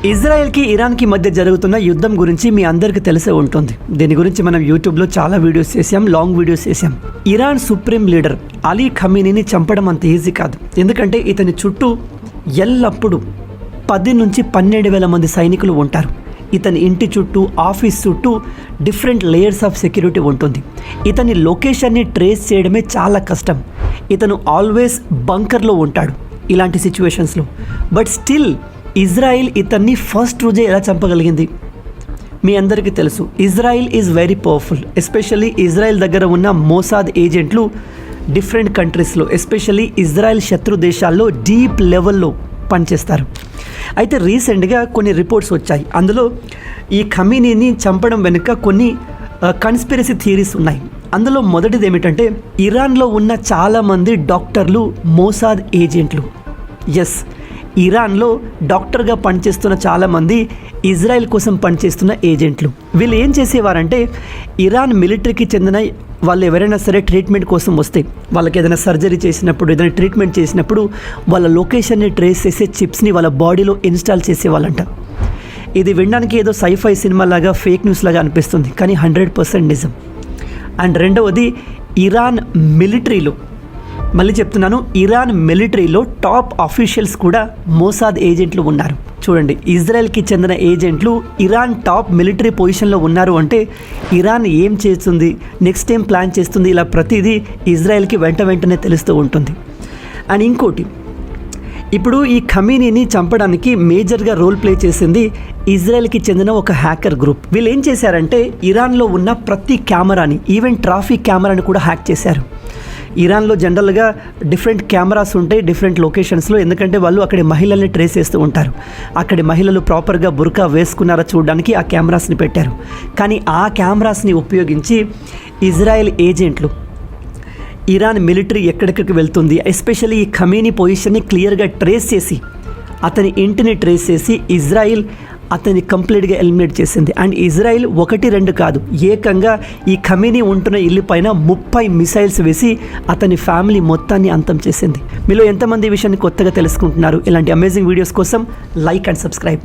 ఇజ్రాయెల్కి ఇరాన్కి మధ్య జరుగుతున్న యుద్ధం గురించి మీ అందరికీ తెలిసే ఉంటుంది. దీని గురించి మనం యూట్యూబ్లో చాలా వీడియోస్ చేసాం, లాంగ్ వీడియోస్ చేసాం. ఇరాన్ సుప్రీం లీడర్ అలీ ఖమీనీని చంపడం అంత ఈజీ కాదు. ఎందుకంటే ఇతని చుట్టూ ఎల్లప్పుడూ 10 నుంచి 12,000 మంది సైనికులు ఉంటారు. ఇతని ఇంటి చుట్టూ, ఆఫీస్ చుట్టూ డిఫరెంట్ లేయర్స్ ఆఫ్ సెక్యూరిటీ ఉంటుంది. ఇతని లొకేషన్ని ట్రేస్ చేయడమే చాలా కష్టం. ఇతను ఆల్వేస్ బంకర్లో ఉంటాడు ఇలాంటి సిచ్యువేషన్స్లో. బట్ స్టిల్ ఇజ్రాయిల్ ఇతన్ని ఫస్ట్ రోజే ఎలా చంపగలిగింది మీ అందరికీ తెలుసు. Israel is very powerful. Especially Israel దగ్గర ఉన్న మోసాద్ ఏజెంట్లు డిఫరెంట్ కంట్రీస్లో, ఎస్పెషల్లీ ఇజ్రాయిల్ శత్రు దేశాల్లో డీప్ లెవెల్లో పనిచేస్తారు. అయితే రీసెంట్గా కొన్ని రిపోర్ట్స్ వచ్చాయి. అందులో ఈ ఖమీనీని చంపడం వెనుక కొన్ని కన్స్పిరసీ థియరీస్ ఉన్నాయి. అందులో మొదటిది ఏమిటంటే, ఇరాన్లో ఉన్న చాలామంది డాక్టర్లు మోసాద్ ఏజెంట్లు. ఎస్, ఇరాన్లో డాక్టర్గా పనిచేస్తున్న చాలామంది ఇజ్రాయెల్ కోసం పనిచేస్తున్న ఏజెంట్లు. వీళ్ళు ఏం చేసేవారంటే, ఇరాన్ మిలిటరీకి చెందిన వాళ్ళు ఎవరైనా సరే ట్రీట్మెంట్ కోసం వస్తే, వాళ్ళకి ఏదైనా సర్జరీ చేసినప్పుడు, ఏదైనా ట్రీట్మెంట్ చేసినప్పుడు వాళ్ళ లొకేషన్ని ట్రేస్ చేసే చిప్స్ని వాళ్ళ బాడీలో ఇన్స్టాల్ చేసేవాళ్ళంట. ఇది వినడానికి ఏదో సైఫై సినిమా లాగా, ఫేక్ న్యూస్ లాగా అనిపిస్తుంది, కానీ 100% నిజం. అండ్ రెండవది, ఇరాన్ మిలిటరీలో, మళ్ళీ చెప్తున్నాను, ఇరాన్ మిలిటరీలో టాప్ ఆఫీషియల్స్ కూడా మోసాద్ ఏజెంట్లు ఉన్నారు. చూడండి, ఇజ్రాయెల్కి చెందిన ఏజెంట్లు ఇరాన్ టాప్ మిలిటరీ పొజిషన్లో ఉన్నారు అంటే ఇరాన్ ఏం చేస్తుంది, నెక్స్ట్ ఏం ప్లాన్ చేస్తుంది, ఇలా ప్రతిదీ ఇజ్రాయెల్కి వెంటనే తెలుస్తూ ఉంటుంది. అండ్ ఇంకోటి, ఇప్పుడు ఈ ఖమీనీని చంపడానికి మేజర్గా రోల్ ప్లే చేసింది ఇజ్రాయెల్కి చెందిన ఒక హ్యాకర్ గ్రూప్. వీళ్ళు ఏం చేశారంటే, ఇరాన్లో ఉన్న ప్రతి కెమెరాని, ఈవెన్ ట్రాఫిక్ కెమెరాని కూడా హ్యాక్ చేశారు. ఇరాన్లో జనరల్గా డిఫరెంట్ కెమెరాస్ ఉంటాయి డిఫరెంట్ లొకేషన్స్లో, ఎందుకంటే వాళ్ళు అక్కడి మహిళల్ని ట్రేస్ చేస్తూ ఉంటారు. అక్కడి మహిళలు ప్రాపర్గా బుర్కా వేసుకున్నారా చూడడానికి ఆ కెమెరాస్ని పెట్టారు. కానీ ఆ కెమెరాస్ని ఉపయోగించి ఇజ్రాయెల్ ఏజెంట్లు ఇరాన్ మిలిటరీ ఎక్కడెక్కడికి వెళ్తుంది, ఎస్పెషల్లీ ఈ ఖమీనీ పొజిషన్ని క్లియర్గా ట్రేస్ చేసి, అతని ఇంటిని ట్రేస్ చేసి ఇజ్రాయిల్ అతన్ని కంప్లీట్గా ఎలిమినేట్ చేసింది. అండ్ ఇజ్రాయిల్ 1-2 కాదు, ఏకంగా ఈ ఖమీనీ ఉంటున్న ఇల్లు పైన 30 మిసైల్స్ వేసి అతని ఫ్యామిలీ మొత్తాన్ని అంతం చేసింది. మీలో ఎంతమంది ఈ విషయాన్ని కొత్తగా తెలుసుకుంటున్నారు? ఇలాంటి అమేజింగ్ వీడియోస్ కోసం లైక్ అండ్ సబ్స్క్రైబ్.